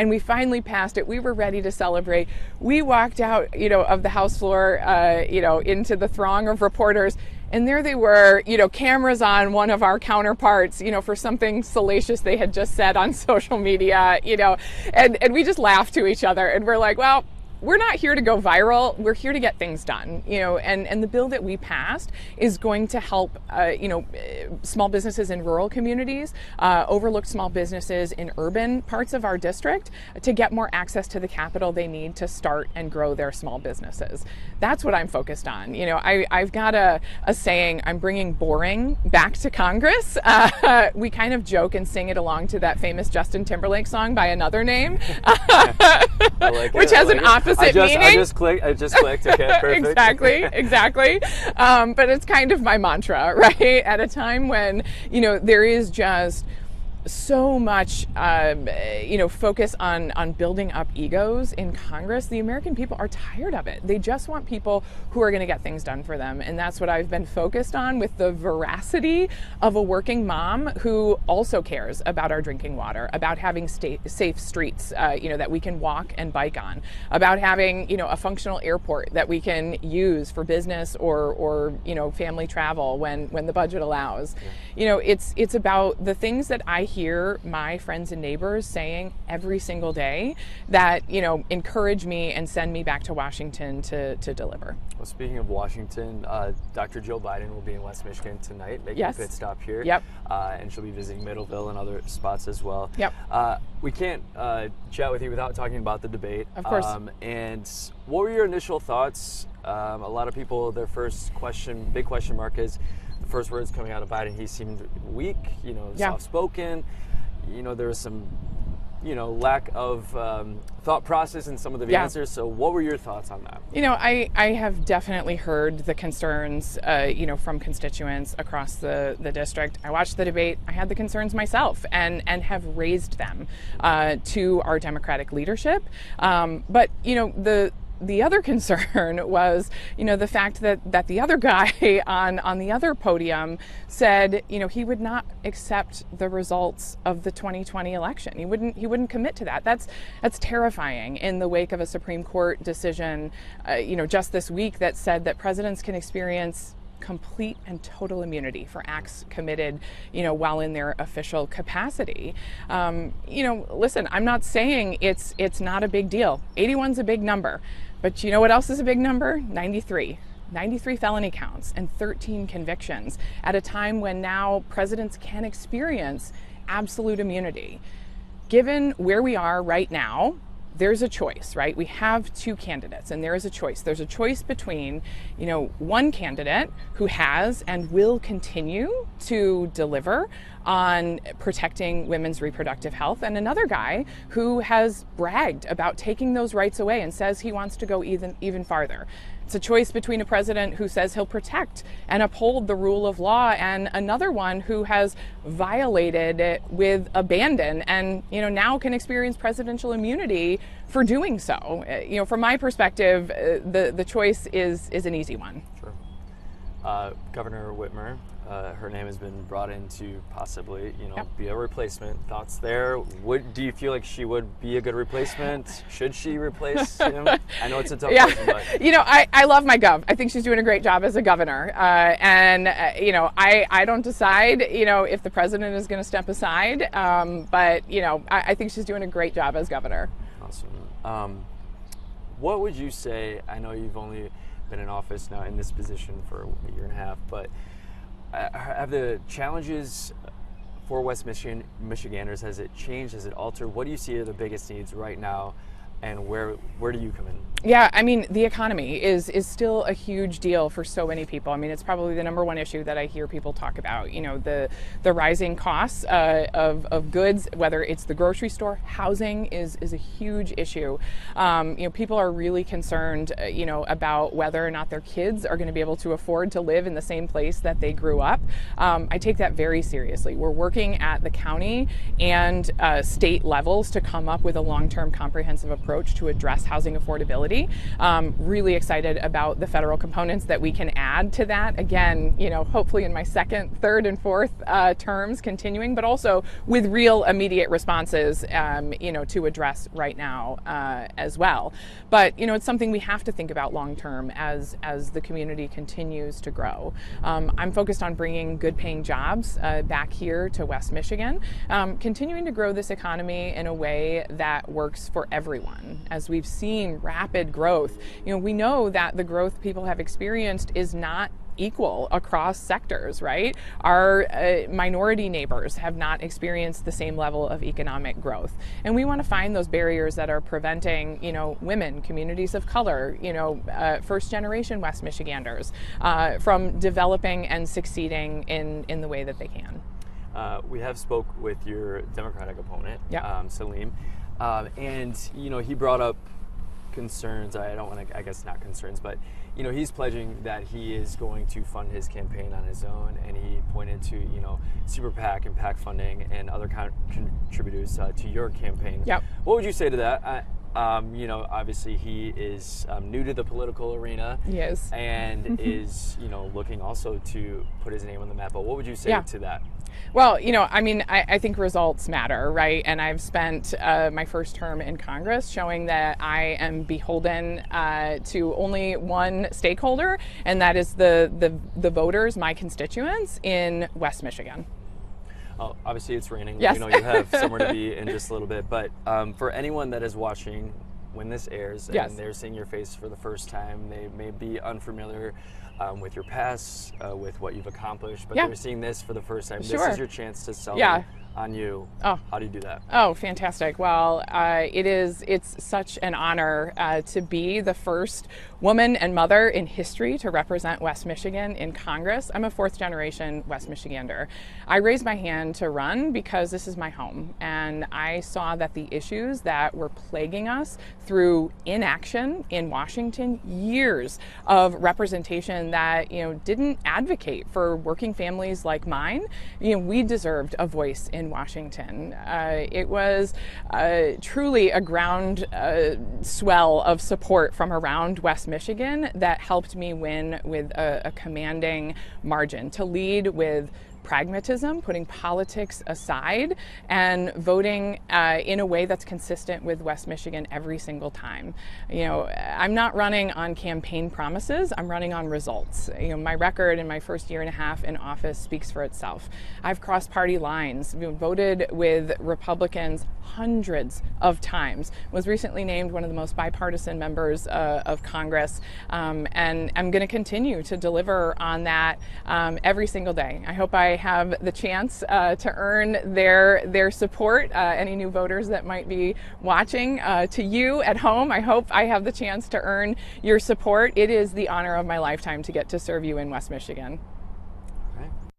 and we finally passed it. We were ready to celebrate. We walked out, of the House floor, into the throng of reporters. And there they were, cameras on one of our counterparts, for something salacious they had just said on social media, and we just laughed to each other. And we're like, well, we're not here to go viral. We're here to get things done, and the bill that we passed is going to help, small businesses in rural communities, overlooked small businesses in urban parts of our district to get more access to the capital they need to start and grow their small businesses. That's what I'm focused on. I've got a saying, I'm bringing boring back to Congress. We kind of joke and sing it along to that famous Justin Timberlake song by another name, which has an opposite meaning. I just clicked. Okay, perfect. Exactly. But it's kind of my mantra, right? At a time when, there is just so much, focus on building up egos in Congress. The American people are tired of it. They just want people who are going to get things done for them. And that's what I've been focused on, with the veracity of a working mom who also cares about our drinking water, about having safe streets, that we can walk and bike on, about having, a functional airport that we can use for business or family travel when the budget allows. Yeah. It's about the things that I hear my friends and neighbors saying every single day that, encourage me and send me back to Washington to deliver. Well, speaking of Washington, Dr. Joe Biden will be in West Michigan tonight, making a pit stop here. Yep. And she'll be visiting Middleville and other spots as well. Yep. We can't chat with you without talking about the debate. Of course. And what were your initial thoughts? A lot of people, their big question mark is the first words coming out of Biden. He seemed weak, soft-spoken. There was some, lack of thought process in some of the answers. So what were your thoughts on that? I have definitely heard the concerns, from constituents across the district. I watched the debate. I had the concerns myself and have raised them to our Democratic leadership. But, the other concern was, the fact that the other guy on the other podium said, he would not accept the results of the 2020 election. He wouldn't commit to that. That's terrifying in the wake of a Supreme Court decision, just this week that said that presidents can experience complete and total immunity for acts committed, while in their official capacity. Listen, I'm not saying it's not a big deal. 81's a big number. But you know what else is a big number? 93 felony counts and 13 convictions at a time when now presidents can experience absolute immunity. Given where we are right now, there's a choice, right? We have two candidates and there is a choice. There's a choice between, one candidate who has and will continue to deliver on protecting women's reproductive health, and another guy who has bragged about taking those rights away and says he wants to go even farther. It's a choice between a president who says he'll protect and uphold the rule of law and another one who has violated it with abandon and, now can experience presidential immunity for doing so. From my perspective, the choice is an easy one. Sure. Governor Whitmer, her name has been brought in to possibly, be a replacement. Thoughts there? Do you feel like she would be a good replacement? Should she replace him? I know it's a tough question, but I love my gov. I think she's doing a great job as a governor, I don't decide, if the president is going to step aside, but I think she's doing a great job as governor. Awesome. What would you say? I know you've only been in office now in this position for a year and a half, but have the challenges for West Michiganders, has it changed? Has it altered? What do you see are the biggest needs right now, and where do you come in? Yeah, the economy is still a huge deal for so many people. It's probably the number one issue that I hear people talk about. The rising costs of goods, whether it's the grocery store, housing is a huge issue. People are really concerned, about whether or not their kids are going to be able to afford to live in the same place that they grew up. I take that very seriously. We're working at the county and state levels to come up with a long-term comprehensive approach approach to address housing affordability. Really excited about the federal components that we can add to that. Again, hopefully in my second, third, and fourth terms continuing, but also with real immediate responses, to address right now as well. But, it's something we have to think about long term as the community continues to grow. I'm focused on bringing good paying jobs back here to West Michigan, continuing to grow this economy in a way that works for everyone. As we've seen rapid growth, we know that the growth people have experienced is not equal across sectors, right? Our minority neighbors have not experienced the same level of economic growth. And we want to find those barriers that are preventing, women, communities of color, first generation West Michiganders from developing and succeeding in the way that they can. We have spoke with your Democratic opponent, Salim, and, he brought up concerns. I don't want to, I guess not concerns, but he's pledging that he is going to fund his campaign on his own, and he pointed to super PAC and PAC funding and other contributors to your campaign. Yep. What would you say to that? Obviously he is new to the political arena. Yes. And is looking also to put his name on the map. But what would you say to that? Well, I think results matter, right? And I've spent my first term in Congress showing that I am beholden to only one stakeholder, and that is the voters, my constituents in West Michigan. Oh, obviously it's raining. Yes. You have somewhere to be in just a little bit. But for anyone that is watching when this airs and they're seeing your face for the first time, they may be unfamiliar with your past, with what you've accomplished, but they're seeing this for the first time. Sure. This is your chance to sell them on you. Oh. How do you do that? Oh, fantastic. Well, it's such an honor to be the first woman and mother in history to represent West Michigan in Congress. I'm a fourth generation West Michigander. I raised my hand to run because this is my home, and I saw that the issues that were plaguing us through inaction in Washington, years of representation that didn't advocate for working families like mine, we deserved a voice in Washington. It was truly a ground swell of support from around West Michigan that helped me win with a commanding margin, to lead with pragmatism, putting politics aside, and voting in a way that's consistent with West Michigan every single time. I'm not running on campaign promises, I'm running on results. My record in my first year and a half in office speaks for itself. I've crossed party lines, voted with Republicans hundreds of times, was recently named one of the most bipartisan members of Congress, and I'm going to continue to deliver on that every single day. I hope I have the chance to earn their support. Any new voters that might be watching, to you at home, I hope I have the chance to earn your support. It is the honor of my lifetime to get to serve you in West Michigan.